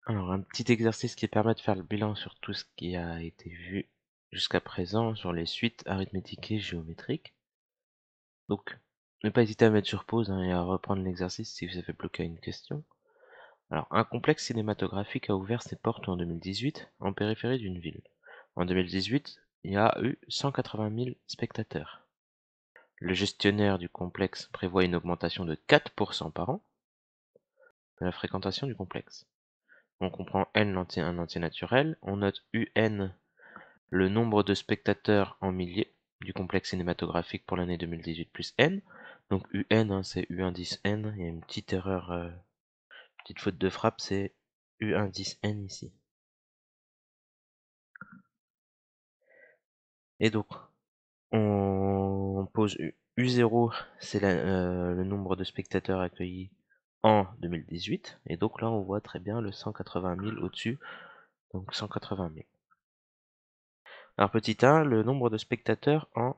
Alors, un petit exercice qui permet de faire le bilan sur tout ce qui a été vu jusqu'à présent sur les suites arithmétiques et géométriques. Donc, ne pas hésiter à mettre sur pause et à reprendre l'exercice si vous avez bloqué à une question. Alors, un complexe cinématographique a ouvert ses portes en 2018 en périphérie d'une ville. En 2018, il y a eu 180 000 spectateurs. Le gestionnaire du complexe prévoit une augmentation de 4% par an de la fréquentation du complexe. On comprend n un entier naturel, on note un le nombre de spectateurs en milliers du complexe cinématographique pour l'année 2018 plus n. Donc UN, c'est U indice n, il y a une petite erreur, petite faute de frappe, c'est U indice n ici. Et donc, on pose U0, c'est le nombre de spectateurs accueillis en 2018. Et donc là, on voit très bien le 180 000 au-dessus, donc 180 000. Alors petit 1, le nombre de spectateurs en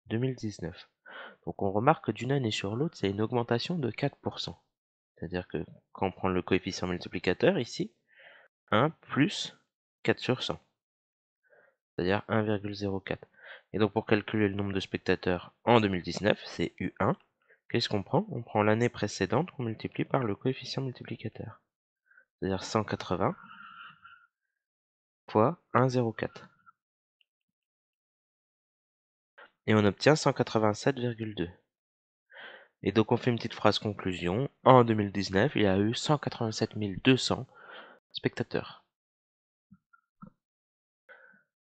2019. Donc on remarque que d'une année sur l'autre, c'est une augmentation de 4%. C'est-à-dire que quand on prend le coefficient multiplicateur ici, 1 plus 4 sur 100, c'est-à-dire 1,04. Et donc pour calculer le nombre de spectateurs en 2019, c'est U1. Qu'est-ce qu'on prend? On prend l'année précédente qu'on multiplie par le coefficient multiplicateur, c'est-à-dire 180 fois 1,04. Et on obtient 187,2. Et donc on fait une petite phrase conclusion. En 2019, il y a eu 187 200 spectateurs.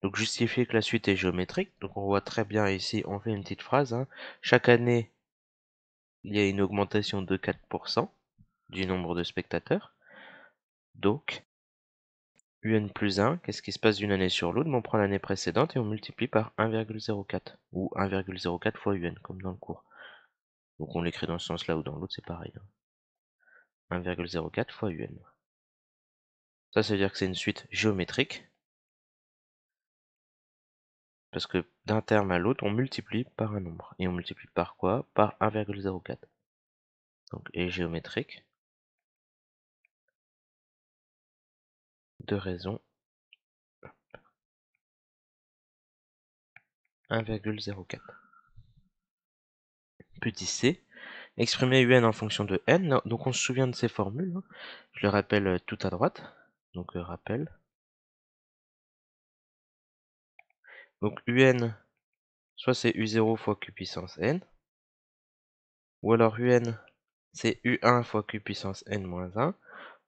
Donc justifier que la suite est géométrique. Donc on voit très bien ici, on fait une petite phrase. Chaque année, il y a une augmentation de 4% du nombre de spectateurs. Donc, UN plus 1, qu'est-ce qui se passe d'une année sur l'autre? On prend l'année précédente et on multiplie par 1,04. Ou 1,04 fois UN, comme dans le cours. Donc on l'écrit dans ce sens-là ou dans l'autre, c'est pareil. 1,04 fois UN. Ça veut dire que c'est une suite géométrique. Parce que d'un terme à l'autre, on multiplie par un nombre. Et on multiplie par quoi? Par 1,04. Donc, et géométrique. De raison 1,04. Petit c. Exprimer un en fonction de n. Donc on se souvient de ces formules. Je le rappelle tout à droite. Donc rappel. Donc un, soit c'est u0 fois q puissance n. Ou alors un, c'est u1 fois q puissance n moins 1.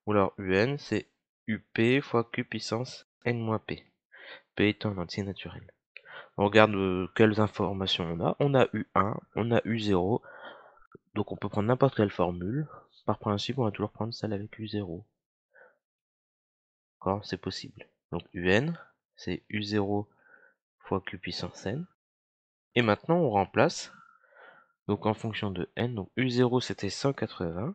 Ou alors un, c'est up fois q puissance n moins p. P étant un entier naturel. On regarde quelles informations on a. On a u1, on a u0. Donc on peut prendre n'importe quelle formule. Par principe, on va toujours prendre celle avec u0. Quand c'est possible. Donc un, c'est u0 fois q puissance n. Et maintenant, on remplace. Donc en fonction de n, donc u0 c'était 180.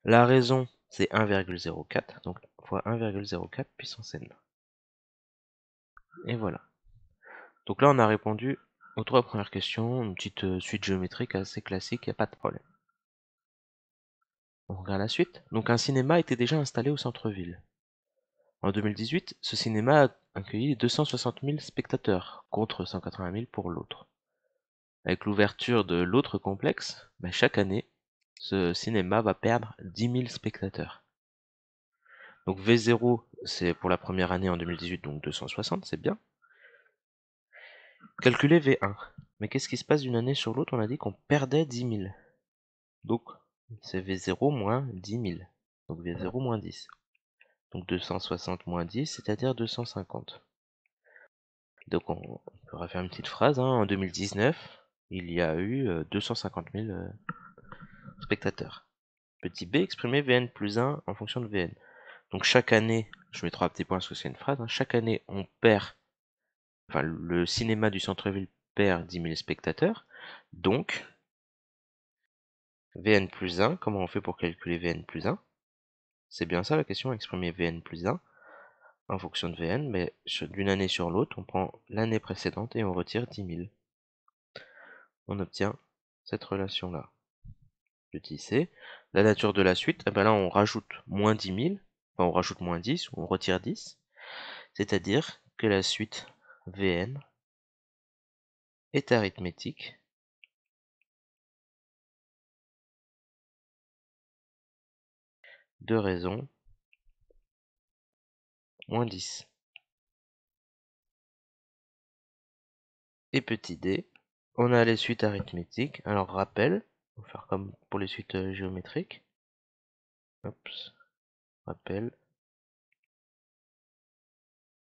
La raison, c'est 1,04. Donc fois 1,04 puissance n. Et voilà. Donc là, on a répondu aux trois premières questions. Une petite suite géométrique assez classique, il n'y a pas de problème. On regarde la suite. Donc un cinéma était déjà installé au centre-ville. En 2018, ce cinéma a accueilli 260 000 spectateurs, contre 180 000 pour l'autre. Avec l'ouverture de l'autre complexe, chaque année, ce cinéma va perdre 10 000 spectateurs. Donc V0, c'est pour la première année en 2018, donc 260, c'est bien. Calculer V1. Mais qu'est-ce qui se passe d'une année sur l'autre? On a dit qu'on perdait 10 000. Donc, c'est V0 moins 10 000. Donc V0 moins 10. Donc 260 moins 10, c'est-à-dire 250. Donc on peut refaire une petite phrase. En 2019, il y a eu 250 000 spectateurs. Petit b, exprimer Vn plus 1 en fonction de Vn. Donc chaque année, je mets 3 petits points parce que c'est une phrase, chaque année on perd, enfin le cinéma du centre-ville perd 10 000 spectateurs. Donc, Vn plus 1, comment on fait pour calculer Vn plus 1? C'est bien ça la question, exprimer Vn plus 1 en fonction de Vn, mais d'une année sur l'autre, on prend l'année précédente et on retire 10 000. On obtient cette relation-là. Petit c. La nature de la suite, là on rajoute moins 10 000, enfin on rajoute moins 10 ou on retire 10, c'est-à-dire que la suite Vn est arithmétique de raison moins 10. Et petit d, on a les suites arithmétiques. Alors rappel, on va faire comme pour les suites géométriques. Hop, rappel.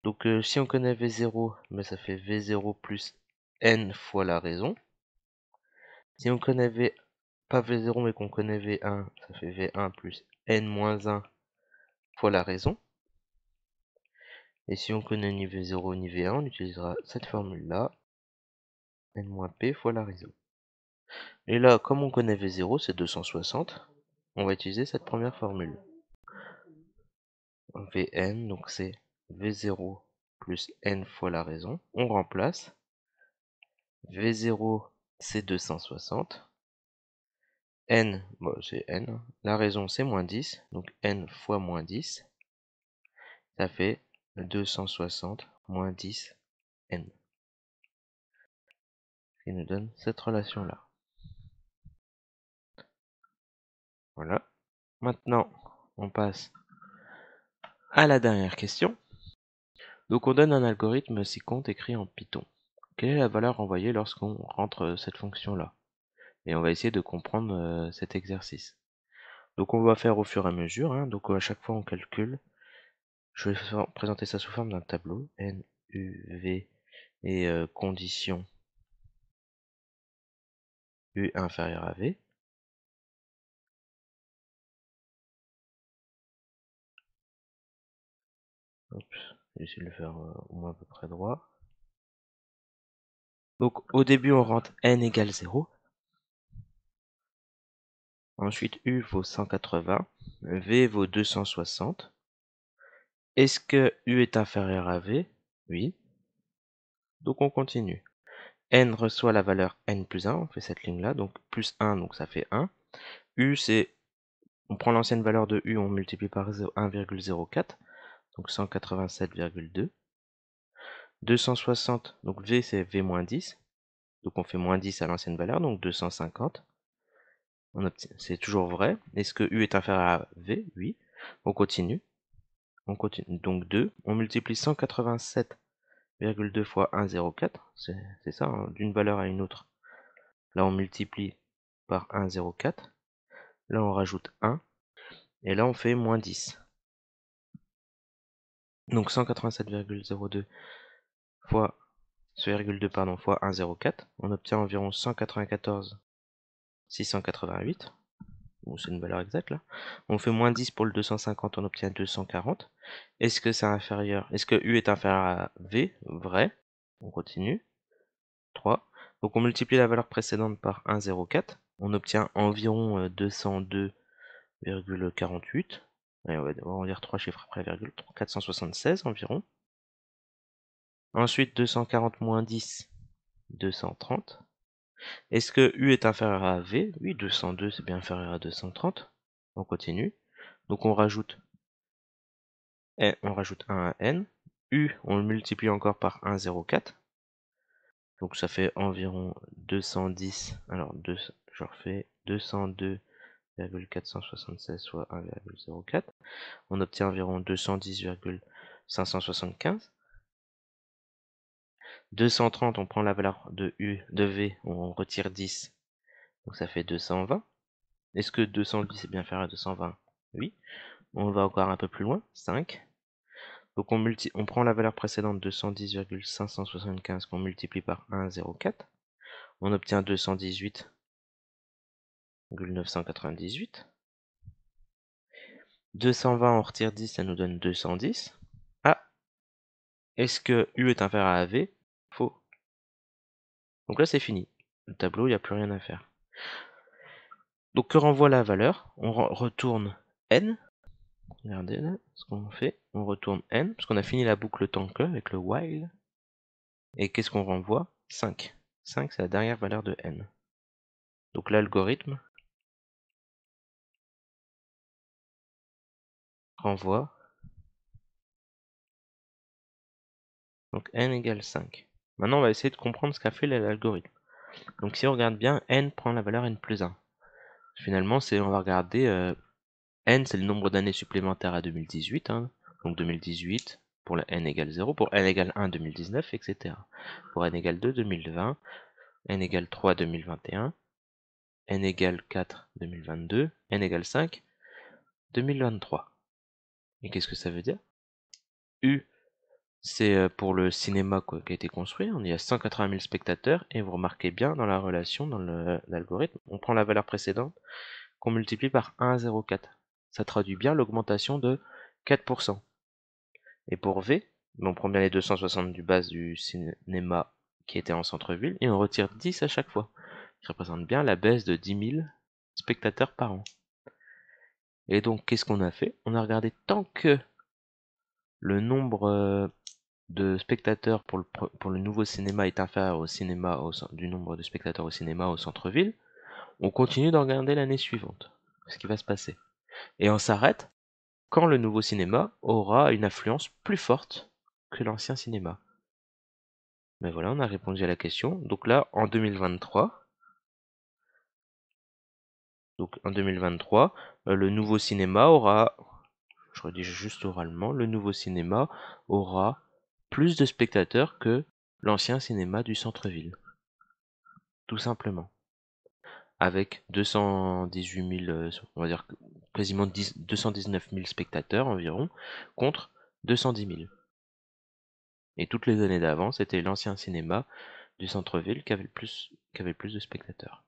Donc si on connaît V0, ben, ça fait V0 plus n fois la raison. Si on connaît pas V0 mais qu'on connaît V1, ça fait V1 plus n moins 1 fois la raison. Et si on connaît ni V0 ni V1, on utilisera cette formule-là, n-p fois la raison. Et là, comme on connaît V0, c'est 260, on va utiliser cette première formule. Vn, donc c'est V0 plus n fois la raison. On remplace. V0, c'est 260. N, bon, c'est n. La raison, c'est moins 10. Donc n fois moins 10, ça fait 260 moins 10 n. Ce qui nous donne cette relation-là. Voilà. Maintenant, on passe à la dernière question. Donc on donne un algorithme SysCout écrit en Python. Quelle est la valeur envoyée lorsqu'on rentre cette fonction-là? Et on va essayer de comprendre cet exercice. Donc on va faire au fur et à mesure, hein. Donc à chaque fois on calcule. Je vais présenter ça sous forme d'un tableau. N, U, V et condition U inférieur à V. Hop, je vais essayer de le faire au moins à peu près droit. Donc au début on rentre N égale 0. Ensuite U vaut 180, V vaut 260. Est-ce que U est inférieur à V? Oui. Donc on continue. N reçoit la valeur N plus 1, on fait cette ligne là, donc plus 1, donc ça fait 1. U c'est, on prend l'ancienne valeur de U, on multiplie par 1,04, donc 187,2. 260, donc V c'est V moins 10, donc on fait moins 10 à l'ancienne valeur, donc 250. C'est toujours vrai. Est-ce que U est inférieur à V? Oui. On continue. On continue. Donc 2. On multiplie 187,2 fois 1,04. C'est ça, hein, d'une valeur à une autre. Là, on multiplie par 1,04. Là, on rajoute 1. Et là, on fait moins 10. Donc 187,02 fois ce virgule 2 pardon, fois 1,04. On obtient environ 194 688. Bon, c'est une valeur exacte là. On fait moins 10 pour le 250, on obtient 240. Est-ce que c'est inférieur? Est-ce que U est inférieur à V? Vrai. On continue. 3. Donc on multiplie la valeur précédente par 1,04. On obtient environ 202,48. On va dire 3 chiffres après virgule. 476 environ. Ensuite 240 moins 10, 230. Est-ce que U est inférieur à V? Oui, 202 c'est bien inférieur à 230. On continue. Donc on rajoute 1 à n. U, on le multiplie encore par 1,04. Donc ça fait environ 210. Alors je refais 202,476 fois 1,04. On obtient environ 210,575. 230, on prend la valeur de U, de V, on retire 10. Donc ça fait 220. Est-ce que 210 est bien inférieur à 220? Oui. On va encore un peu plus loin. 5. Donc on prend la valeur précédente 210,575 qu'on multiplie par 1,04. On obtient 218,998. 220, on retire 10, ça nous donne 210. Ah, est-ce que U est inférieur à V? Faux. Donc là c'est fini. Le tableau, il n'y a plus rien à faire. Donc que renvoie la valeur? On retourne n. Regardez là ce qu'on fait. On retourne n, parce qu'on a fini la boucle tant que avec le while. Et qu'est-ce qu'on renvoie? 5. 5, c'est la dernière valeur de n. Donc l'algorithme renvoie Donc n égale 5. Maintenant, on va essayer de comprendre ce qu'a fait l'algorithme. Donc si on regarde bien, n prend la valeur n plus 1. Finalement, on va regarder, n c'est le nombre d'années supplémentaires à 2018, hein. Donc 2018 pour la n égale 0, pour n égale 1 2019, etc. Pour n égale 2 2020, n égale 3 2021, n égale 4 2022, n égale 5 2023. Et qu'est-ce que ça veut dire? U, c'est pour le cinéma qui a été construit, on est à 180 000 spectateurs, et vous remarquez bien dans la relation, dans l'algorithme, on prend la valeur précédente, qu'on multiplie par 1,04. Ça traduit bien l'augmentation de 4%. Et pour V, on prend bien les 260 du base du cinéma qui était en centre-ville, et on retire 10 à chaque fois, qui représente bien la baisse de 10 000 spectateurs par an. Et donc, qu'est-ce qu'on a fait? On a regardé tant que le nombre de spectateurs pour le nouveau cinéma est inférieur du nombre de spectateurs au cinéma au centre-ville, on continue d'en regarder l'année suivante, ce qui va se passer. Et on s'arrête quand le nouveau cinéma aura une influence plus forte que l'ancien cinéma. Mais voilà, on a répondu à la question. Donc là, en 2023, le nouveau cinéma aura, je redis juste oralement, le nouveau cinéma aura plus de spectateurs que l'ancien cinéma du centre-ville. Tout simplement. Avec 218 000, on va dire quasiment 219 000 spectateurs environ, contre 210 000. Et toutes les années d'avant, c'était l'ancien cinéma du centre-ville qui avait le plus de spectateurs.